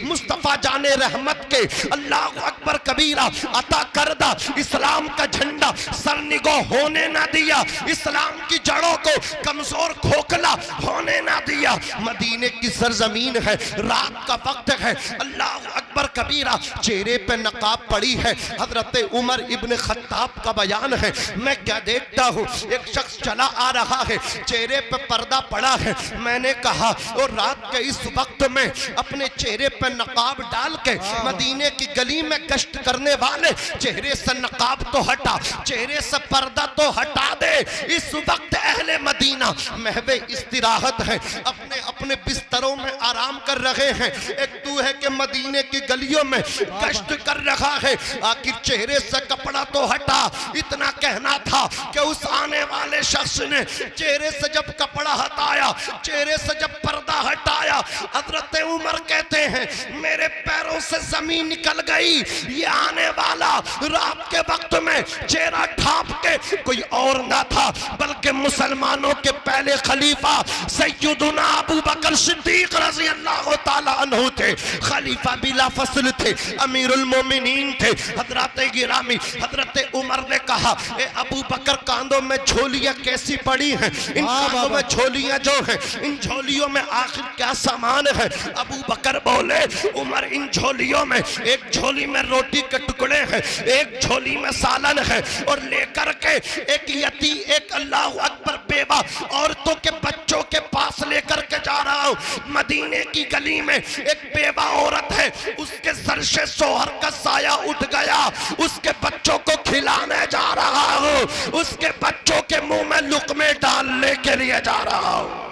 मुस्तफ़ा जाने रहमत के अल्लाह अकबर कबीरा अता करदा इस्लाम का झंडा सरनिगो होने ना दिया, इस्लाम की जड़ों को कमजोर खोखला होने ना दिया। मदीने की सरजमीन है, रात का वक्त है, अल्लाह अकबर कबीरा चेहरे पे नकाब पड़ी है। हजरत उमर इब्न खत्ताब का बयान है, मैं क्या देखता हूँ, एक शख्स चला आ रहा है, चेहरे पे पर्दा पड़ा है। मैंने कहा और रात के इस वक्त में अपने चेहरे पे नकाब डाल के मदीने की गली में गश्त करने वाले, चेहरे से नकाब तो हटा, चेहरे से पर्दा तो हटा दे। इस वक्त अहले मदीना महवे इस्तिराहत है, अपने अपने बिस्तरों में आराम कर रहे हैं। एक तू है कि मदीने की गलियों में गश्त कर रहा है, आखिर चेहरे से कपड़ा तो हटा। इतना कहना था कि उस आने वाले शख्स ने चेहरे से जब कपड़ा हटाया, चेहरे से जब पर्दा हटाया, हजरत उमर कहते हैं मेरे पैरों से जमीन निकल गई। ये आने वाला रात के वक्त में चेहरा ढांप के कोई और ना था बल्कि मुसलमानों के पहले खलीफा सैयदुना अबू बकर सिद्दीक रज़ी अल्लाह ताला अन्हु थे। खलीफा बिला फसल थे, अमीरुल मोमिनीन थे। हजरत गिरामी हजरत उमर ने कहा ए अबू बकर कांधों में झोलियां कैसी पड़ी हैं, इन कांधों में झोलियां जो हैं, इन झोलियों में आखिर क्या सामान है। अबू बकर बोले उमर इन झोलियों में एक झोली में रोटी के टुकड़े हैं, एक झोली में सालन है, और लेकर के एक यती एक अल्लाह अकबर बेवा औरतों के बच्चों के पास लेकर के जा रहा हूँ। मदीने की गली में एक बेवा औरत है, उसके सर से सोहर का साया उठ गया, उसके बच्चों को खिलाने जा रहा हूँ, उसके बच्चों के मुंह में लुक़मे डालने के लिए जा रहा हूँ,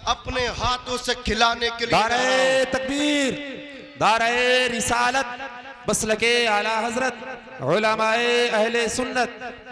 अपने हाथों से खिलाने के लिए। दारे तकबीर, दारे रिसालत, मसलके आला हजरत, उलमाए अहले सुन्नत,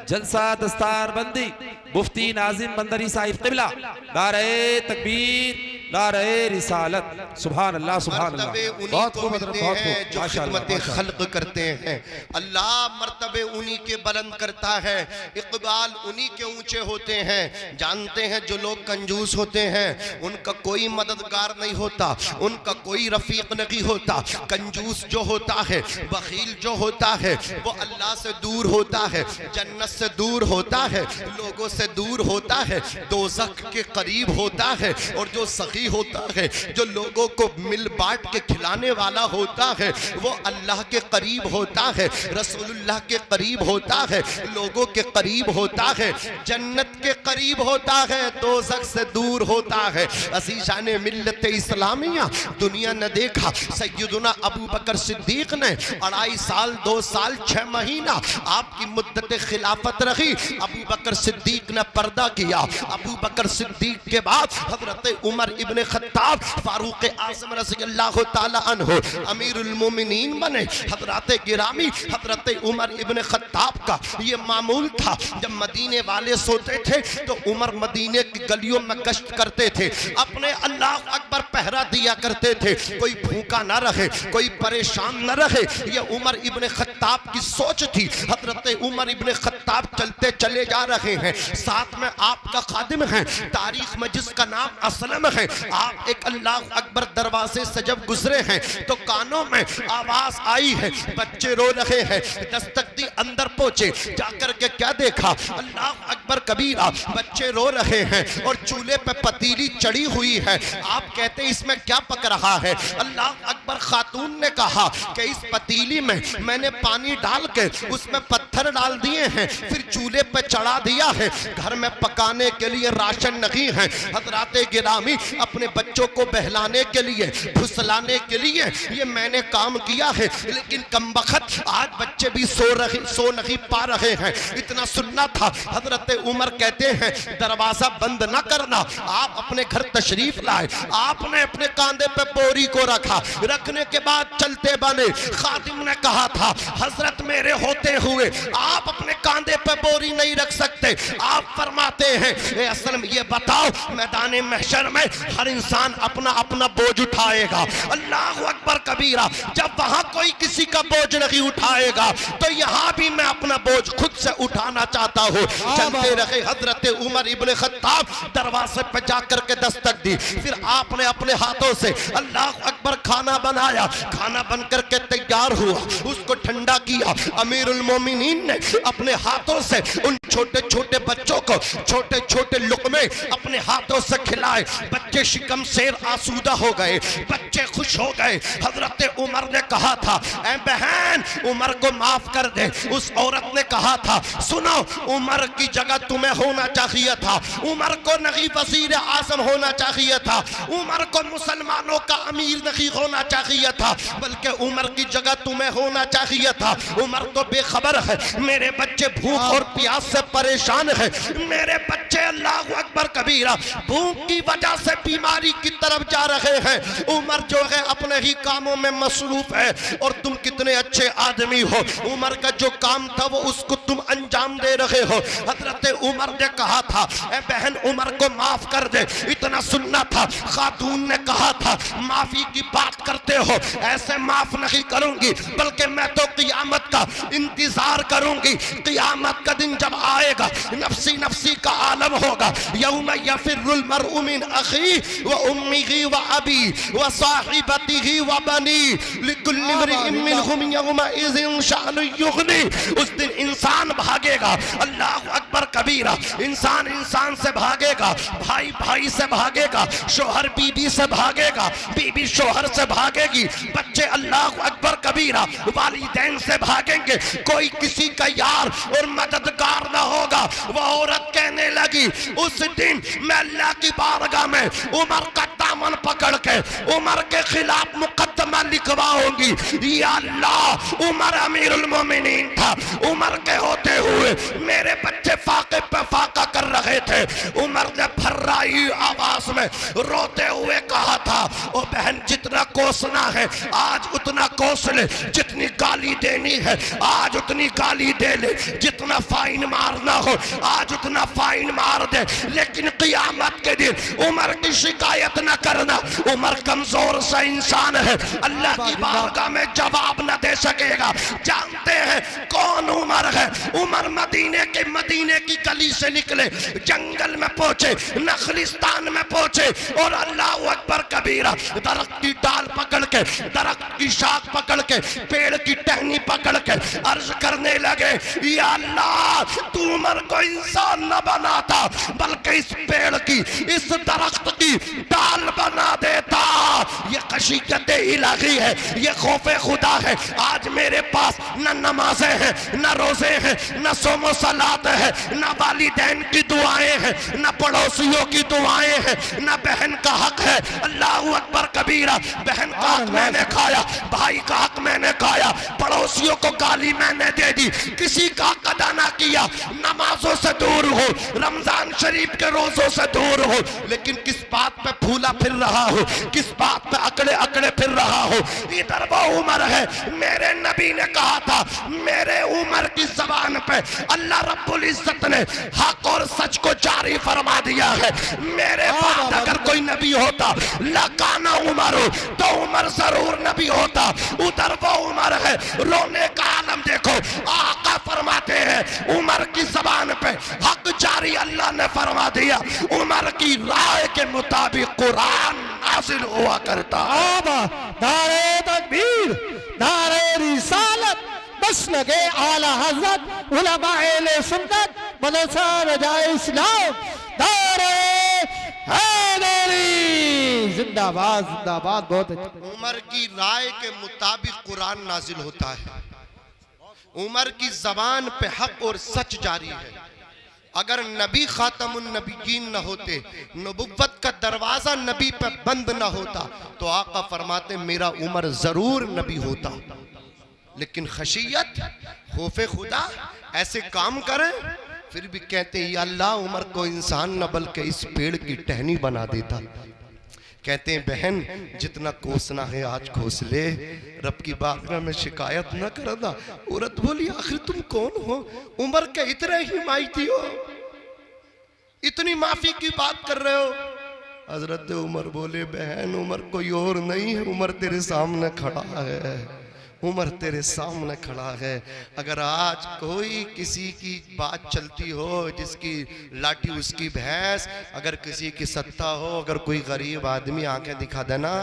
जलसा दस्तार बंदी, मुफ्ती नाजिम बंदरी साहिब क़िबला, दारे तकबीर, दारे रिसालत। सुभान अल्लाह, सुभान अल्लाह। बहुत खूब हजरत, बहुत खूब, जो खिदमत खल्क करते हैं, अल्लाह मर्तबे उन्हीं के बुलंद करता है, इकबाल उन्हीं के ऊंचे होते हैं। जानते हैं जो लोग कंजूस होते हैं उनका कोई मददगार नहीं होता, उनका कोई रफीक नहीं होता। कंजूस जो होता है, बखील जो होता है, वो अल्लाह से दूर होता है, जन्नत से दूर होता है, लोगों से दूर होता है, दोज़ख के करीब होता है। और जो सखी होता है, जो लोगों को मिल बांट के खिलाने वाला होता है, वो अल्लाह के करीब होता है, रसूलुल्लाह के करीब होता है, लोगों के करीब होता है, जन्नत के करीब होता है, दोज़ख से दूर होता है। अज़ीज़ान मिल्लत इस्लामिया दुनिया न देखा, सैयदुना अबू बकर सिद्दीक ने 2.5 साल 2 साल 6 महीना आपकी मुद्दत खिलाफत रही। अबू बकर सिद्दीक ने पर्दा किया। अबू बकर सिद्दीक के बाद हजरत उमर इब्न खत्ताब फारूक आज़म रज़ी अल्लाह ताला अन्हु अमीरुल मोमिनीन बने। हजरत गिरामी हजरत उमर इब्न खत्ताब का ये मामूल था, जब मदीने वाले सोते थे तो उमर मदीने की गलियों में गश्त करते थे, अपने अल्लाह अकबर पहरा दिया करते थे, कोई भूखा ना रहे, कोई परेशान न रहे। ये उमर इब्न खत्ताब की सोच थी। हजरत उमर इब्न खत्ताब चलते चले जा रहे हैं, साथ में आपका खादिम है, तारीख में जिसका नाम असलम है। आप एक अल्लाह अकबर दरवाजे से जब गुजरे हैं तो कानों में आवाज आई है, बच्चे रो रहे हैं। दस्तक दी, अंदर पहुंचे, जाकर के क्या देखा, अल्लाह अकबर कबीरा, बच्चे रो रहे हैं और चूल्हे पे पतीली चढ़ी हुई है। आप कहते इसमें क्या पक रहा है? अल्लाह अकबर खातून ने कहा कि इस पतीली में मैंने पानी डाल के उसमें पत्थर डाल दिए हैं, फिर चूल्हे पे चढ़ा दिया है, घर में पकाने के लिए राशन नहीं है। हजरात गिरामी अपने बच्चों को बहलाने के लिए, फुसलाने के लिए ये मैंने काम किया है, लेकिन कमबख्त आज बच्चे भी सो नहीं पा रहे हैं। इतना सुनना था। हजरत उमर कहते हैं दरवाजा बंद ना करना, आप अपने घर तशरीफ लाए, आपने अपने कांधे पे बोरी को रखा, रखने के बाद चलते बने। खादिम ने कहा था हजरत मेरे होते हुए आप अपने कांधे पे बोरी नहीं रख सकते। आप फरमाते हैं असल में ये बताओ मैदान महशर में हर इंसान अपना अपना बोझ उठाएगा। अल्लाह अकबर कबीरा। जब वहां कोई किसी का बोझ नहीं उठाएगा तो यहां भी मैं अपना बोझ खुद से उठाना चाहता हूं। चलते रहे। हजरत उमर इब्ने खत्ताब दरवाजे पे जाकर के दस्तक दी। फिर आपने अपने हाथों से अल्लाह अकबर खाना बनाया। खाना बनकर के तैयार हुआ, उसको ठंडा किया। अमीरुल मोमिनीन ने अपने हाथों से उन छोटे छोटे बच्चों को छोटे छोटे लुक़मे अपने हाथों से खिलाए। बच्चे शिकम शेर आसूदा हो गए, बच्चे खुश हो गए। हजरत उमर ने कहा था ऐ बहन उमर को माफ कर दे। उस औरत ने कहा था सुनो उमर की जगह तुम्हें होना चाहिए था, उमर को नहीं वजीर आज़म होना चाहिए था, उमर को मुसलमानों का अमीर नहीं होना चाहिए था, बल्कि उमर की जगह तुम्हें होना चाहिए था। उमर तो बेखबर है मेरे बच्चे भूख और प्यास से परेशान है। मेरे बच्चे अल्लाह अकबर कबीरा भूख की वजह से बीमारी की तरफ जा रहे हैं। उमर जो है अपने ही कामों में मसरूफ है और तुम कितने अच्छे आदमी हो। उमर का जो काम था वो उसको तुम अंजाम दे रहे हो। हजरत उमर ने कहा था ए बहन उमर को माफ कर दे। इतना सुनना था। खातून ने कहा था माफी की बात करते हो, ऐसे माफ नहीं करूंगी बल्कि मैं तो क़ियामत का इंतजार करूंगी। क़ियामत का दिन जब आएगा नफ्सी नफ्सी का आलम होगा। यौम यफिरुल मरउ मिन अखी व उम्मिही व अबी व साहिबतिही व बनी लिकुल्लि इम्रिइन मिनहुम यौमइज़िन शाअनुन युग़नी। उस दिन इंसान भागेगा। अल्लाह अकबर कबीरा। इंसान इंसान से भागेगा, भाई भाई से भागेगा, शोहर बीबी से भागेगा, बीबी शोहर से भागेगी, बच्चे अल्लाह अकबर कबीरा वालिदैन से भागेंगे। कोई किसी का यार और मददगार ना होगा। वह औरत कहने लगी उस दिन मैं अल्लाह की बारगाह में उमर का दामन पकड़ के उमर के खिलाफ मुकदमा लिखवाऊंगी। या अल्लाह उमर अमीरुल मोमिनीन था। उमर के होते हुए मेरे बच्चे फाके पे फाका कर रहे थे। उमर ने फर्राई आवाज में रोते हुए कहा था ओ बहन जितना कोसना है आज उतना कोस ले, जितनी गाली देनी है आज उतनी गाली दे ले, जितना फाइन मारना हो आज उतना फाइन मार दे, लेकिन क़ियामत के दिन उमर की शिकायत न करना। उमर कमजोर सा इंसान है, अल्लाह की बारगाह में जवाब न दे सकेगा। जानते हैं कौन उमर है? उमर मदीने की गली से निकले, जंगल में पहुंचे, नखलिस्तान में पहुंचे और अल्लाह अकबर कबीरा दरख्त की डाल पकड़ के, दरख्त की शाख पकड़ के, पेड़ की टहनी पकड़ के अर्ज करने लगे या अल्लाह तू उमर को इंसान न बनाता बल्कि इस पेड़ की, इस दरख्त की डाल बना देता। ये खशीयत इलाही है, ये खौफ खुदा है। आज मेरे पास न नमाजें हैं, न रोजे हैं, न सोमो सलात है, न वालिदैन की दुआएं हैं, न पड़ोसियों की दुआएं हैं, न बहन का हक है। अल्लाह अकबर कबीरा। बहन का हक मैंने खाया, भाई का हक मैंने खाया, पड़ोसियों को गाली मैंने दे दी, किसी का हक अदा ना किया, नमाजों से दूर हो, रमजान शरीफ के रोजों से दूर हो, लेकिन किस बात पे फूला फिर रहा हो, किस बात पे अकड़े अकड़े फिर रहा हो। इधर वो उमर है। मेरे नबी ने कहा था मेरे उमर की जबान पे अल्लाह रब्बुल इज्जत ने हक और सच को जारी फरमा दिया है। मेरे बाद अगर कोई नबी होता लकाना उमर हो तो उमर जरूर नबी होता। उधर वो उमर है। रोने का आलम देखो। आका फरमाते हैं उमर की जबान पे हक जारी अल्लाह ने फरमा दिया। उमर की राय के मुताबिक कुरान नाज़िल हुआ करता। नारे तकबीर, नारे रिसालत, बस लगे आला हजरत उलमाए अहले सुन्नत मदरसा रजाए इस्लाम, नारे हैदरी जिंदाबाद जिंदाबाद। बहुत अच्छा। उमर की राय के मुताबिक कुरान नाजिल होता है। उमर की जबान पे हक और सच जारी है। अगर नबी खातमुन नबीयीन न होते, नबुव्वत का दरवाजा नबी पे बंद न होता तो आका फरमाते मेरा उमर जरूर नबी होता। लेकिन खशियत खौफे खुदा ऐसे काम करें फिर भी कहते या अल्लाह उमर को इंसान न बल्कि इस पेड़ की टहनी बना देता। कहते हैं बहन जितना कोसना है आज कोस ले, रब की बारगाह में शिकायत न करना। औरत बोली आखिर तुम कौन हो, उमर के इतने ही माइती हो, इतनी माफी की बात कर रहे हो। हजरत उमर बोले बहन उमर कोई और नहीं है, उमर तेरे सामने खड़ा है, उमर तेरे सामने खड़ा है। अगर आज कोई किसी की बात चलती हो जिसकी लाठी उसकी भैंस, अगर किसी की सत्ता हो, अगर कोई गरीब आदमी आंखें दिखा देना,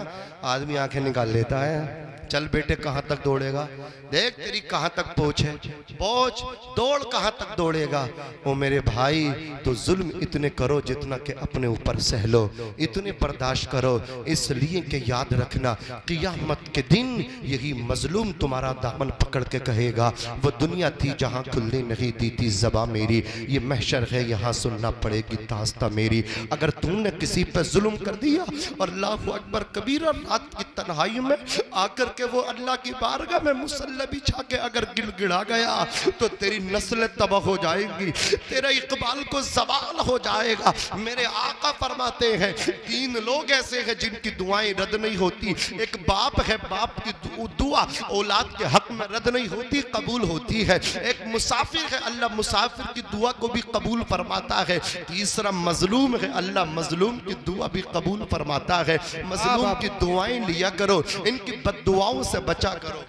आदमी आंखें निकाल लेता है। चल बेटे कहाँ तक दौड़ेगा, देख तेरी कहाँ तक पहुँच है, पहुँच दौड़ कहाँ तक दौड़ेगा। ओ मेरे भाई तो जुल्म इतने करो जितना कि अपने ऊपर सह लो, इतने बर्दाश्त करो, इसलिए कि याद रखना क़ियामत के दिन यही मजलूम तुम्हारा दामन पकड़ के कहेगा वो दुनिया थी जहाँ खुलने नहीं दी थी ज़बां मेरी, ये महशर है यहाँ सुनना पड़ेगी दास्तां मेरी। अगर तुमने किसी पे जुल्म कर दिया और अल्लाहु अकबर कबीरा, रात की तन्हाई में आकर के वो अल्लाह की बारगाह में मुसल्ला बिछा के अगर गिड़गिड़ा गया तो तेरी नस्ल तबाह हो जाएगी, तेरा इकबाल को सवाल हो जाएगा। मेरे आका फरमाते हैं 3 लोग ऐसे हैं जिनकी दुआएं रद्द नहीं होती। एक बाप है, बाप की दुआ औलाद के हक में रद्द नहीं होती, कबूल होती है। एक मुसाफिर है, अल्लाह मुसाफिर की दुआ को भी कबूल फरमाता है। तीसरा मजलूम है, अल्लाह मजलूम की दुआ भी कबूल फरमाता है। मजलूम की दुआएं लिया करो, इनकी बद्दुआओं से बचा करो,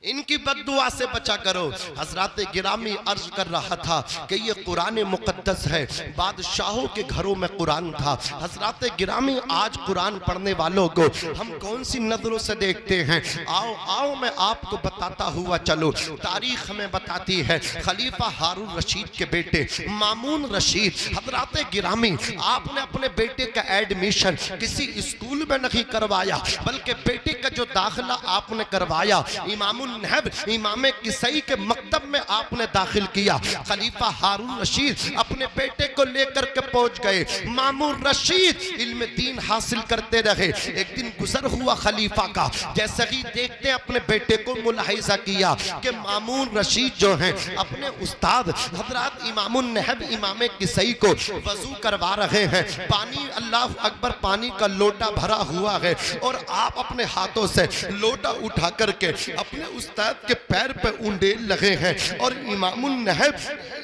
इनकी बद्दुआ से बचा करो। हजरत गिरामी अर्ज कर रहा था कि ये कुरान मुकद्दस है, बादशाहों के घरों में कुरान था। हजरत गिरामी आज कुरान पढ़ने वालों को हम कौन सी नजरों से देखते हैं, आओ आओ मैं आपको बताता हुआ चलो। तारीख हमें बताती है खलीफा हारून रशीद के बेटे मामून रशीद, हजरत गिरामी आपने अपने बेटे का एडमिशन किसी स्कूल में नहीं करवाया, बल्कि बेटे का जो दाखिला आपने करवाया इमाम किसई के मकतब में आपने दाखिल किया। खलीफा हारून रशीद अपने बेटे को लेकर के पहुंच गए। मामून रशीद इल्म दीन हासिल करते रहे। एक दिन गुजर हुआ खलीफा का, जैसे ही देखते अपने बेटे को मुलाहिजा किया कि मामून रशीद जो हैं अपने उस्ताद हजरत इमामुन नहब इमाम किसई को वजू करवा रहे हैं। पानी अल्लाह अकबर पानी का लोटा भरा हुआ है और आप अपने हाथों से लोटा उठा करके अपने उस्ताद के पैर पे उंडेल लगे हैं और इमामुन नहब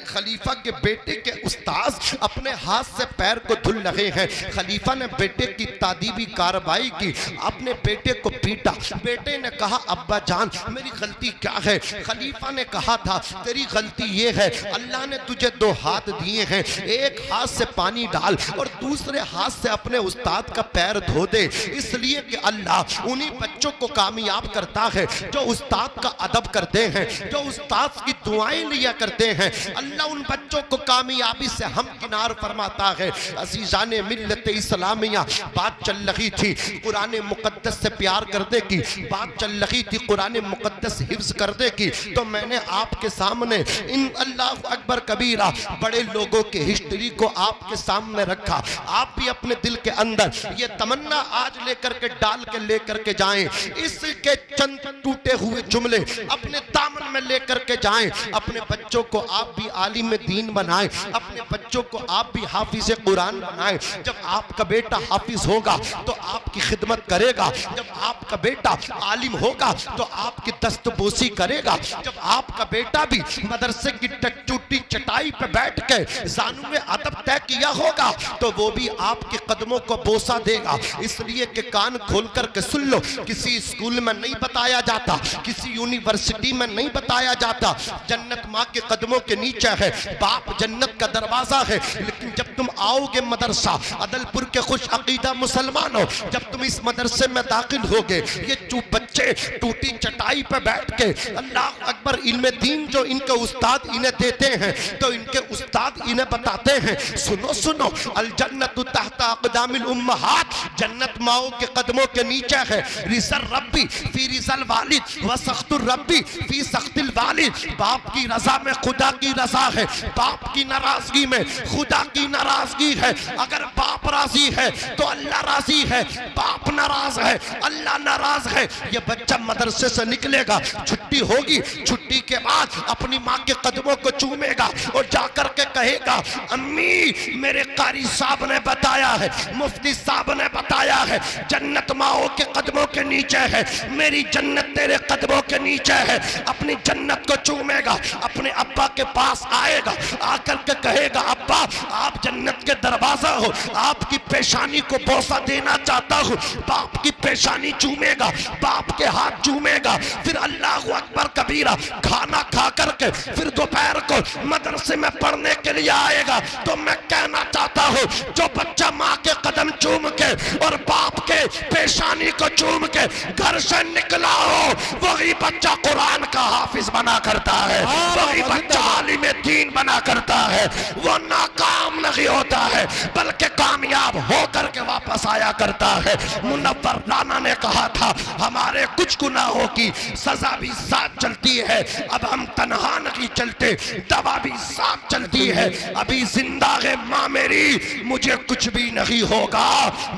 खलीफा के बेटे के उस्ताद अपने हाथ से पैर को धुल रहे हैं। खलीफा ने बेटे की तादीबी कार्रवाई की, अपने बेटे को पीटा। बेटे ने कहा अब्बा जान मेरी गलती क्या है। खलीफा ने कहा था तेरी गलती ये है, अल्लाह ने तुझे 2 हाथ दिए हैं, एक हाथ से पानी डाल और दूसरे हाथ से अपने उस्ताद का पैर धो दे, इसलिए कि अल्लाह उन्हीं बच्चों को कामयाब करता है जो उस्ताद का अदब करते हैं, जो उस्ताद की दुआएं लिया करते हैं। अल्लाह उन बच्चों को कामयाबी से हमकिनार फरमाता है। अजीजाने मिल्लत इस्लामिया, बात चल रही थी कुरान मुकद्दस से प्यार करने की, बात चल रही थी कुरान मुकद्दस हिफ्ज करने की, तो मैंने आपके सामने इन अल्लाह अकबर कबीरा बड़े लोगों के हिस्ट्री को आपके सामने रखा। आप भी अपने दिल के अंदर ये तमन्ना आज लेकर के डाल के लेकर के जाएं, इसके चंद टूटे हुए जुमले अपने दामन में लेकर के जाएं। अपने बच्चों को आप भी आलिम दीन बनाएं, अपने बच्चों को आप भी हाफिज कुरान बनाएं। जब आपका बेटा हाफिज होगा तो आपकी खिदमत करेगा, जब आपका बेटा आलिम होगा तो आपकी दस्तबोसी करेगा, जब आपका बेटा भी मदरसे की टूटी चटाई पे बैठ के जानू में अदब तय किया होगा तो वो भी आपके कदमों को बोसा देगा। इसलिए कि कान खोल कर के सुन लो, किसी स्कूल में नहीं बताया जाता, किसी यूनिवर्सिटी में नहीं बताया जाता जन्नत माँ के कदमों के नीचे है, बाप जन्नत का दरवाजा है। लेकिन जब तुम आओगे मदरसा अदलपुर के खुश अकीदा मुसलमानों, जब तुम इस मदरसे में दाखिल होगे, ये बच्चे टूटी चटाई पे बैठ के अल्लाह अकबर इल्म दीन जो इनके उस्ताद इन्हें देते हैं तो इनके उस्ताद इन्हें बताते हैं सुनो सुनो अल जन्नतु तहता अक़दामिल उम्महात, जन्नत माओ के कदमों के नीचे है। रिज़ल रब्बी फी रिज़ल वालिद व सख्तुर रब्बी फी सख्तिल वालिद, बाप की रजा में खुदा की रजा है, बाप की नाराजगी में खुदा की नाराजगी है। अगर बाप राजी है तो अल्लाह राजी है, बाप बाप नाराज है, अल्लाह नाराज है। ये बच्चा मदरसे से निकलेगा, छुट्टी होगी, छुट्टी के बाद अपनी माँ के कदमों को चूमेगा और जाकर के कहेगा, अम्मी मेरे कारी साहब ने बताया है, मुफ्ती साहब ने बताया है, जन्नत माओ के कदमों के नीचे है, मेरी जन्नत तेरे कदमों के नीचे है। अपनी जन्नत को चूमेगा, अपने अब्बा के पास आएगा, आकर के कहेगा, अब्बा आप जन्नत के दरवाजा हो, आपकी पेशानी को बोसा देना चाहता हूँ। बाप की पेशानी चूमेगा, बाप के हाथ चूमेगा, फिर अल्लाह अकबर कबीरा खाना खा करके फिर दोपहर को मदरसे में पढ़ने के लिए आएगा। तो मैं कहना चाहता हूँ, जो बच्चा माँ के कदम चूम के और बाप के पेशानी को चूम के घर से निकला हो, वही बच्चा कुरान का हाफिज बना करता है, वही बच्चा आलिम दीन बना करता है। वो नाकाम नहीं होता है बल्कि कामयाब होकर के वापस आया करता है। मुनव्वर राना ने कहा था, हमारे कुछ गुनाहों की सजा भी साथ चलती है, अब हम तन्हा नहीं चलते, दवा भी साथ चलती है। अभी जिंदा है माँ मेरी, मुझे कुछ भी नहीं होगा,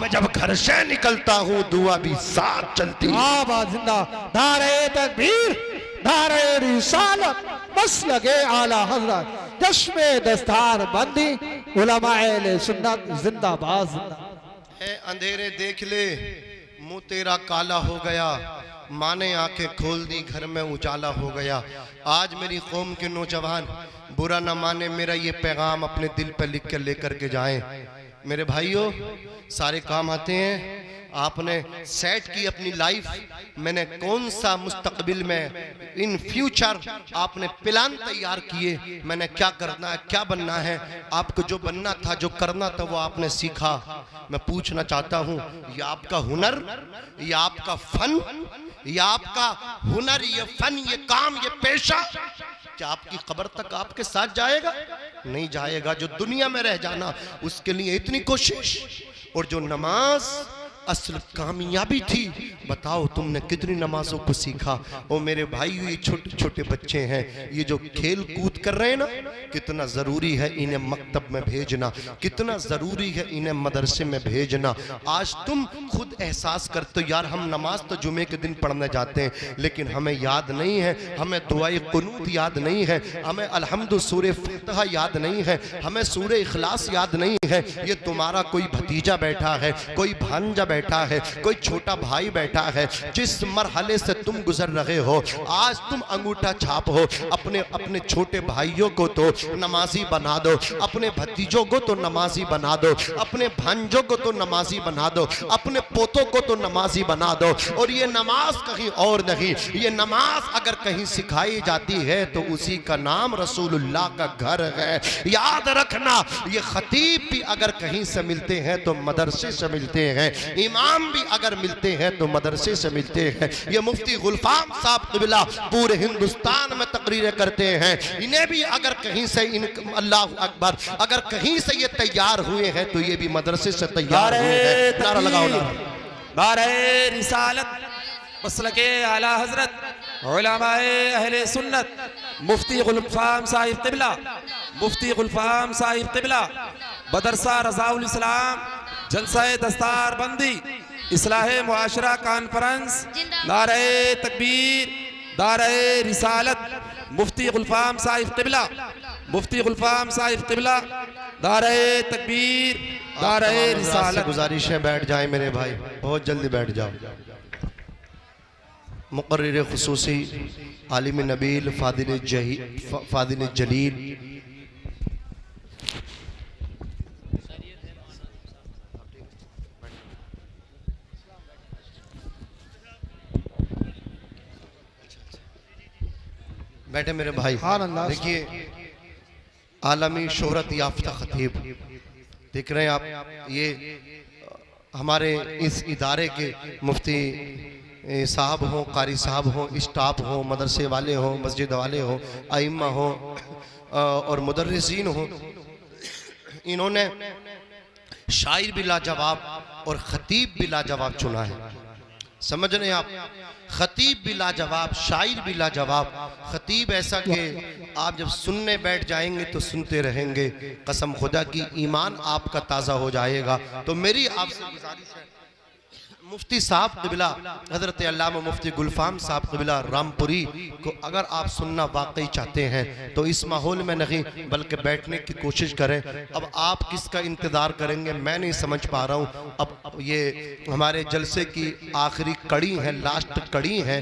मैं जब घर से निकलता हूँ दुआ भी साथ चलती है। जिंदा नारे तकबीर, नारे रिसालत, बस लगे आला हजरत, चश्मे दस्तार बंदी, उलमाए अहले सुन्नत जिंदाबाद जिंदाबाद। है अंधेरे देख ले, मुंह तेरा काला हो गया, माँ ने आंखें खोल दी, घर में उजाला हो गया। आज मेरी कौम के नौजवान बुरा न माने, मेरा ये पैगाम अपने दिल पर लिख कर लेकर के जाएं। मेरे भाइयों, सारे काम आते हैं। आपने सेट की अपनी लाइफ, मैंने कौन सा मुस्तकबिल में इन फ्यूचर आपने प्लान तैयार किए, मैंने क्या करना है, क्या बनना है। आपको जो बनना था, जो करना था, वो आपने सीखा। मैं पूछना चाहता हूँ, ये आपका हुनर, ये आपका फन, ये आपका हुनर, ये फन, ये काम, ये पेशा क्या आपकी कब्र तक आपके साथ जाएगा? नहीं जाएगा। जो दुनिया में रह जाना, उसके लिए इतनी कोशिश, और जो नमाज असल कामयाबी थी, बताओ तुमने कितनी नमाजों को सीखा। और मेरे भाई, ये छोटे छोटे बच्चे हैं, ये जो खेल कूद कर रहे हैं ना, कितना ज़रूरी है इन्हें मकतब में भेजना, कितना ज़रूरी है इन्हें मदरसे में भेजना। आज तुम खुद एहसास करते हो, यार हम नमाज तो जुमे के दिन पढ़ने जाते हैं, लेकिन हमें याद नहीं है, हमें दुआए कुनूत याद नहीं है, हमें अलहम्दु सूरे फतिहा याद नहीं है, हमें सूरे इखलास याद नहीं है। ये तुम्हारा कोई भतीजा बैठा है, कोई भांजा बैठा है, कोई छोटा भाई बैठा है, जिस मरहले से तुम गुजर रहे हो, आज तुम अंगूठा छाप हो। अपने अपने छोटे भाइयों को तो नमाजी बना दो, अपने भतीजों को तो नमाजी बना दो, अपने भांजों को तो नमाजी बना दो, अपने पोतों को तो नमाजी बना दो। और ये नमाज कहीं और नहीं, ये नमाज अगर कहीं सिखाई जाती है तो उसी का नाम रसूलुल्लाह का घर है। याद रखना, ये खतीब भी अगर कहीं से मिलते हैं तो मदरसे से मिलते हैं, इमाम भी अगर मिलते हैं तो मदरसे से मिलते हैं। ये मुफ्ती गुलफाम साहब क़िबला पूरे हिंदुस्तान में तकरीरें करते हैं, इन्हें भी अगर कहीं से अल्लाह अकबर, अगर कहीं से ये तैयार हुए हैं तो ये भी मदरसे से तैयार हुए हैं। नारा लगाओ, नारे रिसालत, मसलके आला हजरत उलमाए अहले सुन्नत, मुफ्ती गुलफाम साहिब क़िबला, मुफ्ती गुलफाम साहिब क़िबला, मदरसा रज़ाउल इस्लाम, जलसाए दस्तार बंदी, इस्लाहे मुआशरा कॉन्फ्रेंस, नारे तकबीर, नारे रिसालत, मुफ्ती गुलफाम साहिब क़िबला, मुफ्ती गुलफाम साहिब क़िबला, नारे तकबीर, नारे रिसालत। गुजारिश है बैठ जाए मेरे भाई, बहुत जल्दी बैठ जाओ। मुक़र्रिर खुसूसी आलिम नबील फादिल जलील बैठे मेरे भाई। देखिए, आलमी शोहरत याफ्ता खतीब देख रहे हैं आप, ये हमारे इस इदारे के मुफ्ती साहब हों, कारी साहब हों, स्टाफ हों, मदरसे वाले हों, मस्जिद वाले हों, आइम्मा हों और मुदर्रिसीन हों, इन्होंने शायर भी लाजवाब और खतीब भी लाजवाब चुना है। समझ रहे हैं आप? खतीब भी लाजवाब, शायर भी लाजवाब। खतीब ऐसा कि आप जब सुनने बैठ जाएंगे तो सुनते रहेंगे, कसम खुदा की ईमान आपका ताज़ा हो जाएगा। तो मेरी आपसे गुजारिश है, मुफ्ती साहब क़िबला हज़रत अल्लामा मुफ्ती गुलफाम साहब क़िबला रामपुरी को अगर आप सुनना वाकई चाहते हैं तो इस माहौल में नहीं बल्कि बैठने की कोशिश करें। अब आप किसका इंतज़ार करेंगे मैं नहीं समझ पा रहा हूँ। अब ये हमारे जलसे की आखिरी कड़ी है, लास्ट कड़ी है,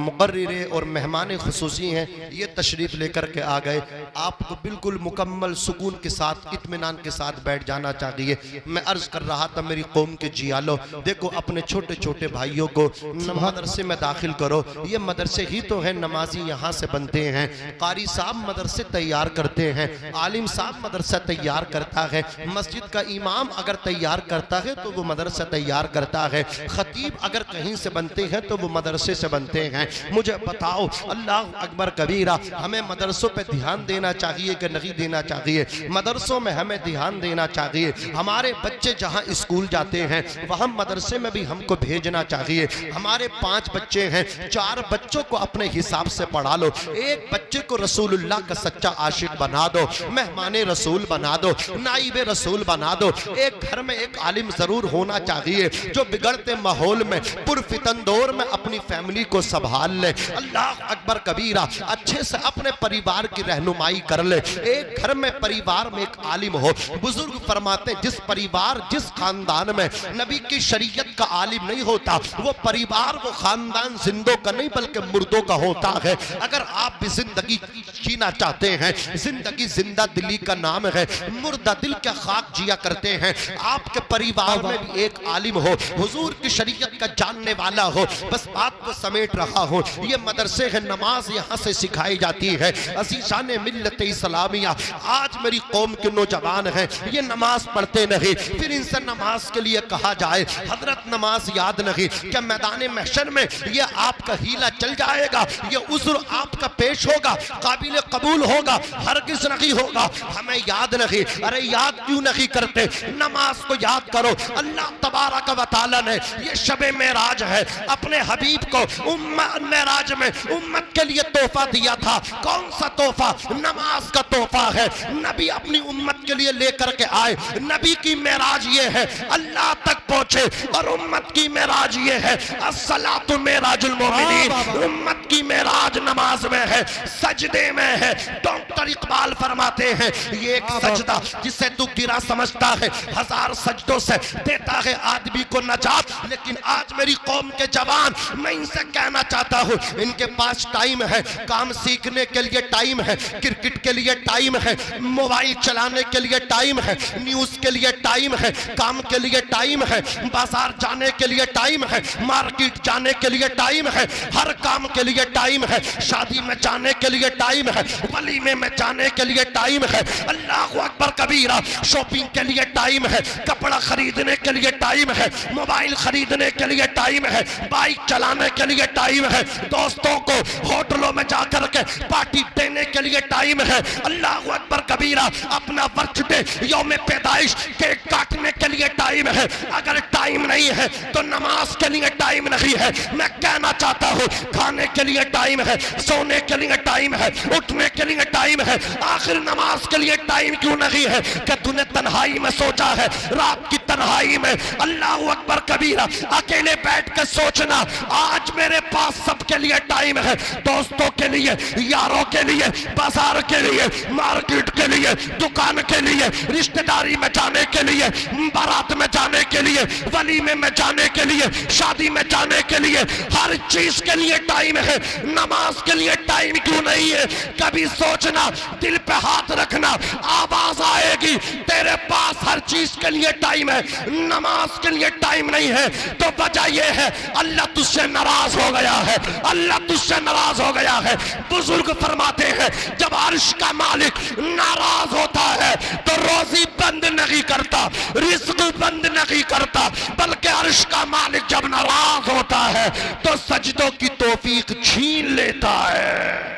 मुक़र्रिर और मेहमान ख़ुसूसी हैं, ये तशरीफ़ लेकर के आ गए। आपको बिल्कुल मुकम्मल सुकून के साथ इत्मीनान के साथ बैठ जाना चाहिए। मैं अर्ज़ कर रहा था मेरी कौम के जियालो, देखो अपने छोटे छोटे भाइयों को मदरसे में दाखिल करो। ये मदरसे ही तो हैं, नमाजी यहाँ से बनते हैं, कारी साहब मदरसे तैयार करते हैं, आलिम साहब मदरसा तैयार करता है, मस्जिद का इमाम अगर तैयार करता है तो वो मदरसा तैयार करता है, खतीब अगर कहीं से बनते हैं तो वो मदरसे से बनते हैं। मुझे बताओ अल्लाह अकबर कबीरा, हमें मदरसों पे ध्यान देना चाहिए कि नहीं देना चाहिए? मदरसों में हमें ध्यान देना चाहिए। हमारे बच्चे जहाँ स्कूल जाते हैं वहाँ मदरसे में भी हमको भेजना चाहिए। हमारे 5 बच्चे हैं, 4 बच्चों को अपने हिसाब से पढ़ा लो, एक बच्चे को रसूलुल्लाह का सच्चा आशिक बना दो, मेहमान रसूल बना दो, नाइब रसूल बना दो। एक घर में एक आलिम जरूर होना चाहिए जो बिगड़ते माहौल में पुरफितन दौर में अपनी फैमिली को संभाल ले। अल्लाह अकबर कबीरा, अच्छे से अपने परिवार की रहनुमाई कर ले। एक घर में परिवार में एक आलिम हो। बुजुर्ग फरमाते जिस परिवार जिस खानदान में नबी की शरीयत का आलिम नहीं होता वो परिवार वो खानदान जिंदों का नहीं बल्कि मुर्दों का होता है। अगर आप भी जिंदगी जीना चाहते हैं, जिंदगी जिंदा दिली का नाम है, मुर्दा दिल के खाक जिया करते हैं, आपके परिवार में भी एक आलिम हो, हुजूर की शरीयत का जानने वाला हो, बस बात को समेट रहा हो। ये मदरसे है, नमाज यहाँ से सिखाई जाती है। अज़ीज़ान मिल्लत इस्लामिया, आज मेरी कौम के नौजवान हैं ये नमाज पढ़ते नहीं, फिर इनसे नमाज के लिए कहा जाए हजरत नमाज याद नहीं, क्या मैदान महशर में ये आपका हीला चल जाएगा? ये उज़्र आपका पेश होगा, काबिल कबूल होगा? हरगिज़ नहीं होगा। हमें याद नहीं, अरे याद क्यों नहीं करते? नमाज को याद करो। अल्लाह तबारक व तआला ने ये शबे मेराज है अपने हबीब को मेराज में उम्मत के लिए तोहफा दिया था। कौन सा तोहफा? नमाज का तोहफा है। नबी अपनी उम्मत के लिए लेकर के आए। नबी की मेराज ये है अल्लाह तक पहुंचे, और उम्मत की मेराज ये है अस्सलातु मेराजुल मोमिनीन। उम्मत की मेराज नमाज में है, सजदे में है। डॉक्टर इकबाल फरमाते हैं ये एक सजदा जिसे तू गिरा समझता है 1000 सजदों से देता है आदमी को नजात। लेकिन आज मेरी कौम के जवान, मैं इनसे कहना चाहता हूँ इनके पास टाइम है, काम सीखने के लिए टाइम है, क्रिकेट के लिए टाइम है, मोबाइल चलाने के लिए टाइम है, न्यूज के लिए टाइम है, काम के लिए टाइम है, बाजार जाने के लिए टाइम है, मार्केट जाने के लिए टाइम है, हर काम के लिए टाइम है, शादी में जाने के लिए टाइम है, वलीमे में जाने के लिए टाइम है। अल्लाह अकबर कबीरा, शॉपिंग के लिए टाइम है, कपड़ा खरीदने के लिए टाइम है, मोबाइल खरीदने के लिए टाइम है, बाइक चलाने के लिए टाइम है, दोस्तों को होटलों में जाकर के पार्टी देने के लिए टाइम है। अल्लाह अकबर कबीरा, अपना बर्थडे यौम पैदाइश केक काटने के लिए टाइम है। अगर टाइम नहीं है तो नमाज के लिए टाइम नहीं है। मैं कहना चाहता हूँ खाने के लिए टाइम है, सोने के लिए टाइम है, उठने के लिए टाइम है, आखिर नमाज के लिए टाइम क्यों नहीं है? कि तूने तन्हाई में सोचा है, रात की तन्हाई में अल्लाह अकबर कबीरा अकेले बैठ के सोचना आज मेरे पास सबके लिए टाइम है, दोस्तों के लिए, यारों के लिए, बाजार के लिए, मार्केट के लिए, दुकान के लिए, रिश्तेदारी में जाने के लिए, बारात में जाने के लिए, वलीमे में जाने के लिए, शादी में जाने के लिए, हर चीज के लिए टाइम है। नमाज के लिए टाइम क्यों नहीं है? कभी सोचना, दिल पे हाथ रखना, आवाज आएगी तेरे पास हर चीज के लिए टाइम है, नमाज के लिए टाइम नहीं है। तो वजह यह है अल्लाह तुझसे नाराज हो गया है, अल्लाह तुझसे नाराज हो गया है। बुजुर्ग फरमाते हैं जब अर्श का मालिक नाराज होता है तो रोजी बंद नहीं करता, रिस्क बंद नहीं करता, बल्कि अर्श का मालिक जब नाराज होता है तो सजदों की तौफीक छीन लेता है।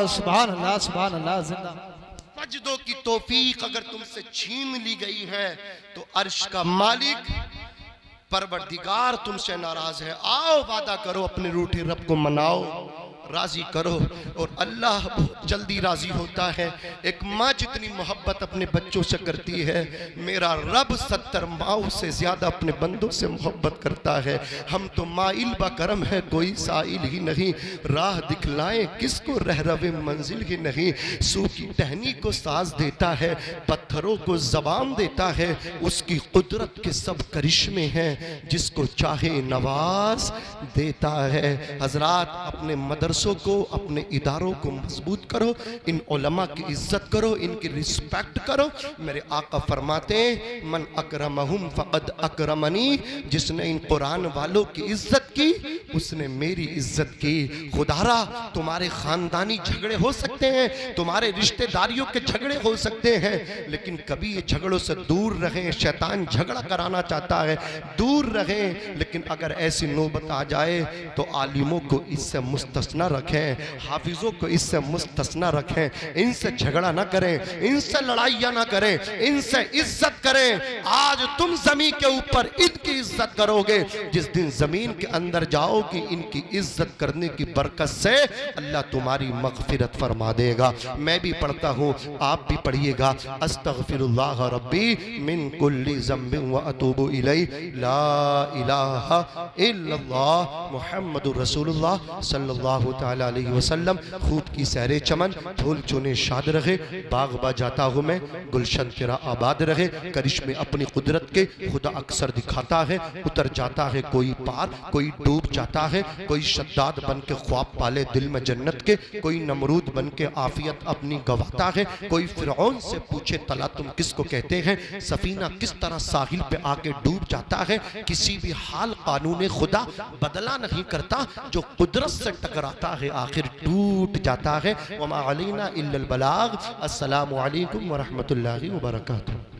सुभान अल्लाह, सुभान अल्लाह। जिंदा सजदों की तौफीक अगर तुमसे छीन ली गई है तो अर्श का मालिक परवरदिगार तुमसे नाराज है। आओ वादा करो, अपने रूठे रब को मनाओ। राजी करो। और अल्लाह बहुत जल्दी राजी होता है। एक माँ जितनी मोहब्बत अपने बच्चों से करती है, मेरा रब 70 माओ से ज्यादा अपने बंदों से मोहब्बत करता है। हम तो माइल बा करम है, कोई साइल ही नहीं, राह दिखलाएं किसको रह रवे मंजिल ही नहीं। सूखी टहनी को साज देता है, पत्थरों को जबान देता है, उसकी कुदरत के सब करिश्मे हैं, जिसको चाहे नवाज देता है। हजरात, अपने मदरसों को, अपने इदारों को मजबूत करो, इन उलमा की इज्जत करो, इनकी रिस्पेक्ट करो। मेरे आका फरमाते हैं, मन अकरमहुम फक़द अकरमनी, जिसने इन कुरान वालों की इज्जत की उसने मेरी इज्जत की। खुदारा, तुम्हारे खानदानी झगड़े हो सकते हैं, तुम्हारे रिश्तेदारियों के झगड़े हो सकते हैं, लेकिन कभी ये झगड़ों से दूर रहें। शैतान झगड़ा कराना चाहता है, दूर रहें। लेकिन अगर ऐसी नौबत आ जाए तो आलिमों को इससे मुस्तस्ना रखें, हाफिजों को इससे मुस्तस्ना रखें। इनसे झगड़ा ना करें, इनसे लड़ाइयाँ ना करें, इनसे इज्जत करें। आज तुम जमीन के ऊपर इनकी इज्जत करोगे, जिस दिन जमीन के अंदर जाओगी, इनकी इज्जत करने की बरकत से अल्लाह तुम्हारी मगफिरत फरमा देगा। मैं भी पढ़ता हूँ, आप भी पढ़िएगा। अस्तगफिरुल्लाह रब्बी मिन कुल्ली ज़म्बिन व अतूबु इलैहि, ला इलाहा इल्लल्लाह मुहम्मदुर रसूलुल्लाह सल्लल्लाहु तआला अलैहि वसल्लम। खूब की सहरे चमन, फूल चुने शाद रहे, बाग बा जाता हूँ मैं, गुलशन तेरा आबाद रहे। करिश्मे अपनी कुदरत के खुदा अक्सर दिखाता है, उतर जाता है कोई पार, कोई डूब जाता है, कोई शद्दाद बन के ख्वाब पाले दिल में जन्नत के, कोई नमरूद बन के आफियत अपनी गवाता है, कोई फिरौन से पूछे तला तुम किसको कहते हैं। सफीना किस तरह साहिल पे आके डूब जाता है। किसी भी हाल कानून खुदा बदला नहीं करता, जो कुदरत से टकराता है आखिर टूट जाता है। वमा अलैना इल्लल बलाग। अस्सलामु अलैकुम व रहमतुल्लाहि व बरकातुहू।